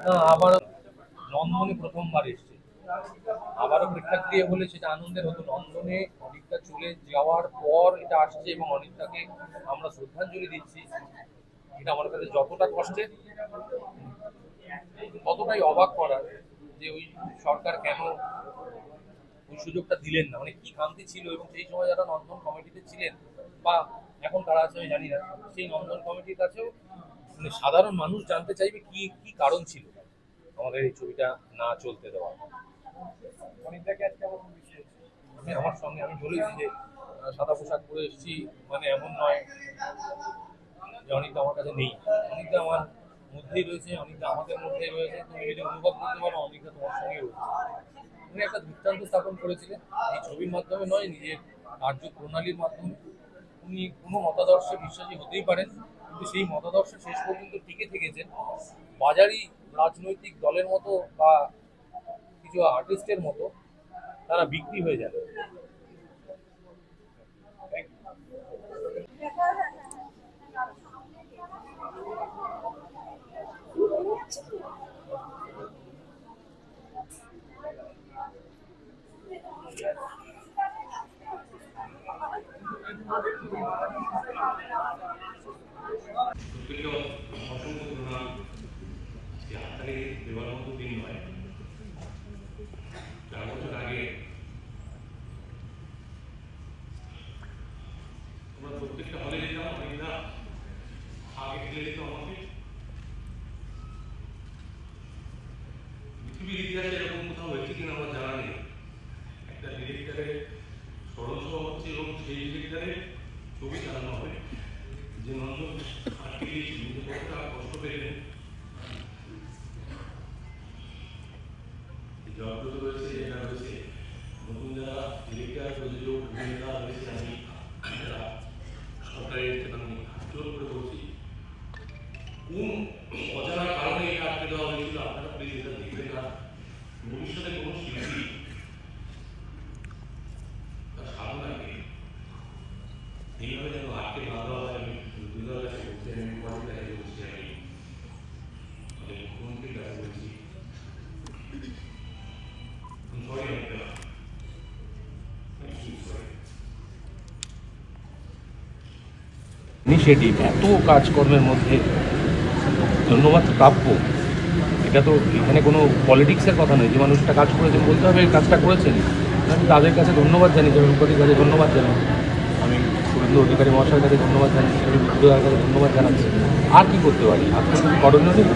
না, আবার নন্দনে প্রথমবার এসছে, আবারও প্রেক্ষাগৃহে দিয়ে হলে সেটা আনন্দের হতো। নন্দনে অনিকটা চলে যাওয়ার পর এটা আসছে এবং অনিকটাকে আমরা শ্রদ্ধাঞ্জলি দিচ্ছি। এটা আমার কাছে যতটা কষ্টের ততটাই অবাক করার যে ওই সরকার কেন ওই সুযোগটা দিলেন না। মানে কি খামতি ছিল, এবং সেই সময় যারা নন্দন কমিটিতে ছিলেন বা এখন কারা আছে আমি জানি না, সেই নন্দন কমিটির কাছেও মানে সাধারণ মানুষ জানতে চাইবে কি কি কারণ ছিল আমাদের এই ছবিটা না চলতে দেওয়া। আমি আমার সঙ্গে আমি বলেছি যে সাদা পোশাক পরে এসেছি মানে এমন নয় যে অনেকটা আমার কাছে নেই। অনেকটা আমার মধ্যেই রয়েছে, অনেকটা আমাদের মধ্যেই রয়েছে। তুমি যদি অনুভব করতে পারো অনেকটা তোমার সঙ্গে রয়েছে। উনি একটা দৃষ্টান্ত স্থাপন করেছিলেন এই ছবির মাধ্যমে নয়, নিজের কার্যপ্রণালীর মাধ্যমে। উনি কোনো মতাদর্শে বিশ্বাসী হতেই পারেন, কিন্তু সেই মতাদর্শ শেষ পর্যন্ত টিকে থেকেছেন। বাজারি রাজনৈতিক দলের মতো বা কিছু আর্টিস্টের মতো তারা বিক্রি হয়ে যাবে। প্রত্যেকটা অসংখ্য প্রণাম। আজকে হাততালি দেওয়ার মতো দিন নয়। 4 বছর আগে আমরা প্রত্যেকটা হলে যেতাম, অনেকটা আগে ফেলে দিত আমাকে। পৃথিবীর ইতিহাসে এরকম কোথাও হয়েছে কিনা আমার জানা নেই। একটা ডিরেক্টরের স্মরণ সভা হচ্ছে এবং সেই ডিরেক্টরে ছবি চালানো হবে যে নন্দন আটকে দিয়েছি, নিজে কতটা কষ্ট পেলেন। জবাবগত রয়েছে, এটা রয়েছে নতুন যারা ডিরেক্টর প্রযোজক অভিনেতা রয়েছে, আমি যারা সরকারের আমি জোর করে বলছি কোন অজানা কারণে এটা আটকে দেওয়া হয়েছিল। আপনারা প্লিজ এটা দেখবেন না। ভবিষ্যতে কোনো শিল্পী তার সাধনাকে এইভাবে যেন আটকে না দেওয়া হয়, আমি দুদলের কাছে বলছি, আমি মুখ্যমন্ত্রীর কাছে বলছি, আমি আমাদের মুখ্যমন্ত্রীর কাছে বলছি। ইনিশিয়েটিভ এত কাজকর্মের মধ্যে ধন্যবাদ প্রাপ্য। এটা তো এখানে কোনো পলিটিক্সের কথা নয়, যে মানুষটা কাজ করেছেন বলতে হবে এই কাজটা করেছেন। আমি তাদের কাছে ধন্যবাদ জানি, জনপ্রতির কাছে ধন্যবাদ জানাই, আমি সুরেন্দ্র অধিকারী মহাশয়ের কাছে ধন্যবাদ জানাচ্ছি, আমি বিদ্যুদার কাছে ধন্যবাদ জানাচ্ছি। আর কি করতে পারি? আর তো কিছু করণীয় নেই।